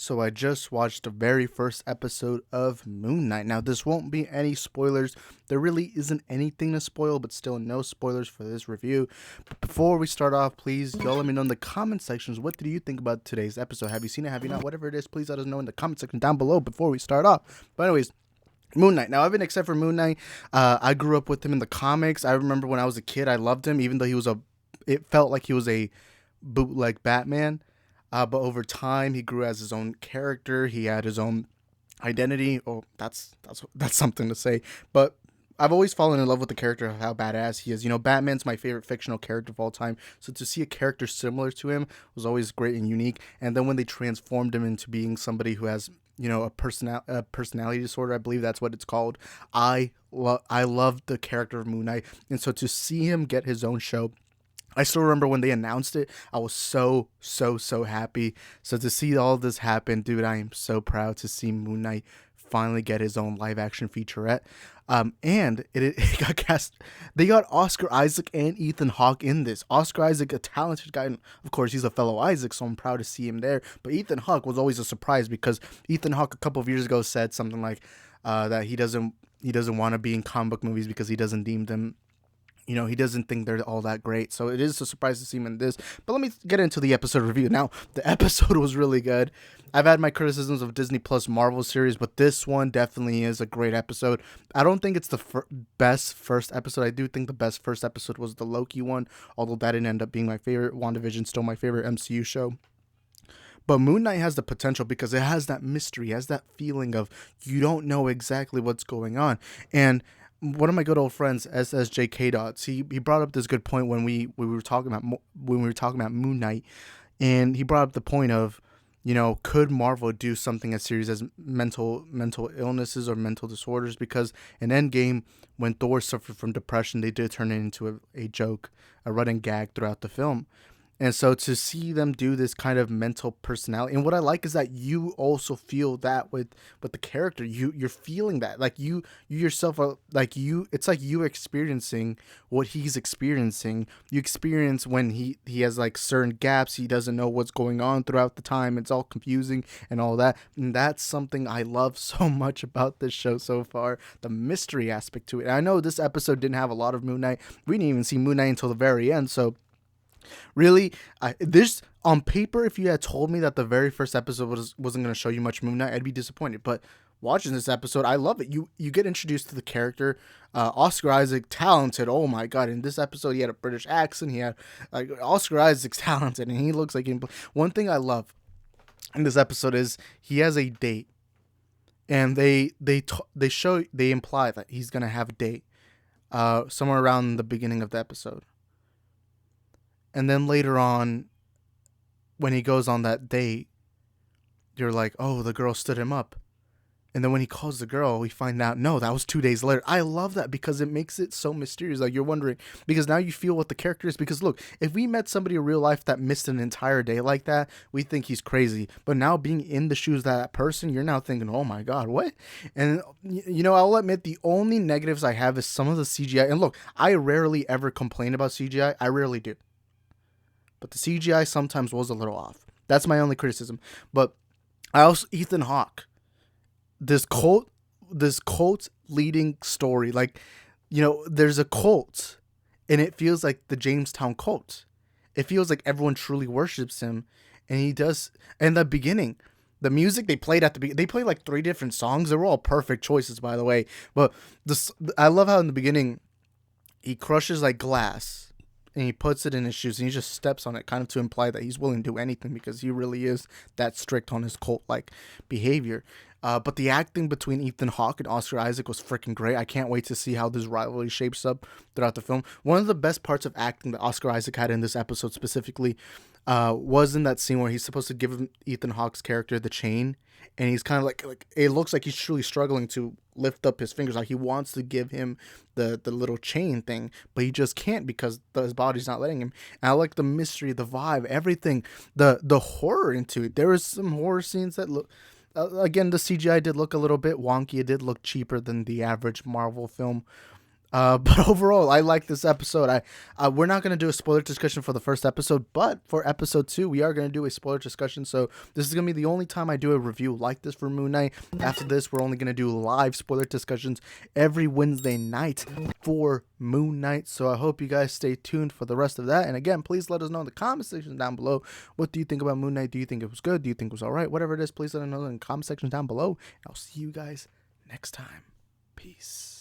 So I just watched the very first episode of Moon Knight. Now this won't be any spoilers. There really isn't anything to spoil, but still no spoilers for this review. But before we start off, please y'all let me know in the comment sections, what do you think about today's episode? Have you seen it? Have you not? Whatever it is, please let us know in the comment section down below before we start off. But anyways, Moon Knight. Now, even except for Moon Knight, I grew up with him in the comics. I remember when I was a kid, I loved him, even though it felt like he was a bootleg Batman. But over time, he grew as his own character. He had his own identity. Oh, that's something to say. But I've always fallen in love with the character of how badass he is. You know, Batman's my favorite fictional character of all time. So to see a character similar to him was always great and unique. And then when they transformed him into being somebody who has, you know, a personality disorder, I believe that's what it's called. I love the character of Moon Knight. And so to see him get his own show, I still remember when they announced it, I was so happy. So to see all this happen, dude, I am so proud to see Moon Knight finally get his own live action featurette. And it got cast. They got Oscar Isaac and Ethan Hawke in this. Oscar Isaac, a talented guy, and of course he's a fellow Isaac, so I'm proud to see him there. But Ethan Hawke was always a surprise because Ethan Hawke a couple of years ago said something like that he doesn't want to be in comic book movies because he doesn't deem them. You know, he doesn't think they're all that great. So it is a surprise to see him in this. But let me get into the episode review. Now, the episode was really good. I've had my criticisms of Disney Plus Marvel series, but this one definitely is a great episode. I don't think it's the best first episode. I do think the best first episode was the Loki one, although that didn't end up being my favorite. WandaVision still my favorite MCU show. But Moon Knight has the potential because it has that mystery, it has that feeling of you don't know exactly what's going on. And one of my good old friends, SSJK Dots, he brought up this good point when we were talking about Moon Knight, and he brought up the point of, you know, could Marvel do something as serious as mental illnesses or mental disorders? Because in Endgame, when Thor suffered from depression, they did turn it into a joke, a running gag throughout the film. And so to see them do this kind of mental personality, and what I like is that you also feel that with the character, you're feeling that, like you yourself are like it's like you experiencing what he's experiencing. You experience when he has like certain gaps, he doesn't know what's going on throughout the time. It's all confusing and all that. And that's something I love so much about this show so far, the mystery aspect to it. And I know this episode didn't have a lot of Moon Knight. We didn't even see Moon Knight until the very end, so really, this on paper, if you had told me that the very first episode wasn't going to show you much Moon Knight, I'd be disappointed. But watching this episode, I love it. You get introduced to the character. Oscar Isaac, talented. Oh my god! In this episode, he had a British accent. He had like Oscar Isaac's talented, and he looks like one thing I love in this episode is he has a date, and they imply that he's gonna have a date, somewhere around the beginning of the episode. And then later on, when he goes on that date, you're like, oh, the girl stood him up. And then when he calls the girl, we find out, no, that was 2 days later. I love that because it makes it so mysterious. Like, you're wondering, because now you feel what the character is. Because look, if we met somebody in real life that missed an entire day like that, we think he's crazy. But now being in the shoes of that person, you're now thinking, oh my God, what? And, you know, I'll admit the only negatives I have is some of the CGI. And look, I rarely ever complain about CGI. I rarely do. But the CGI sometimes was a little off. That's my only criticism. But I also, Ethan Hawke, this cult leading story, like, you know, there's a cult, and it feels like the Jamestown cult. It feels like everyone truly worships him, and he does. In the beginning, the music they played they played like 3 different songs. They were all perfect choices, by the way. But I love how in the beginning he crushes like glass, and he puts it in his shoes, and he just steps on it, kind of to imply that he's willing to do anything because he really is that strict on his cult-like behavior. But the acting between Ethan Hawke and Oscar Isaac was freaking great. I can't wait to see how this rivalry shapes up throughout the film. One of the best parts of acting that Oscar Isaac had in this episode specifically was in that scene where he's supposed to give Ethan Hawke's character the chain, and he's kind of like it looks like he's truly struggling to lift up his fingers, like he wants to give him the little chain thing, but he just can't because his body's not letting him. And I like the mystery, the vibe, everything, the horror into it. There was some horror scenes that look, again, the CGI did look a little bit wonky. It did look cheaper than the average Marvel film. But overall, I like this episode. We're not gonna do a spoiler discussion for the first episode, but for episode 2, we are gonna do a spoiler discussion. So this is gonna be the only time I do a review like this for Moon Knight. After this, we're only gonna do live spoiler discussions every Wednesday night for Moon Knight. So I hope you guys stay tuned for the rest of that. And again, please let us know in the comment section down below. What do you think about Moon Knight? Do you think it was good? Do you think it was alright? Whatever it is, please let us know in the comment section down below. And I'll see you guys next time. Peace.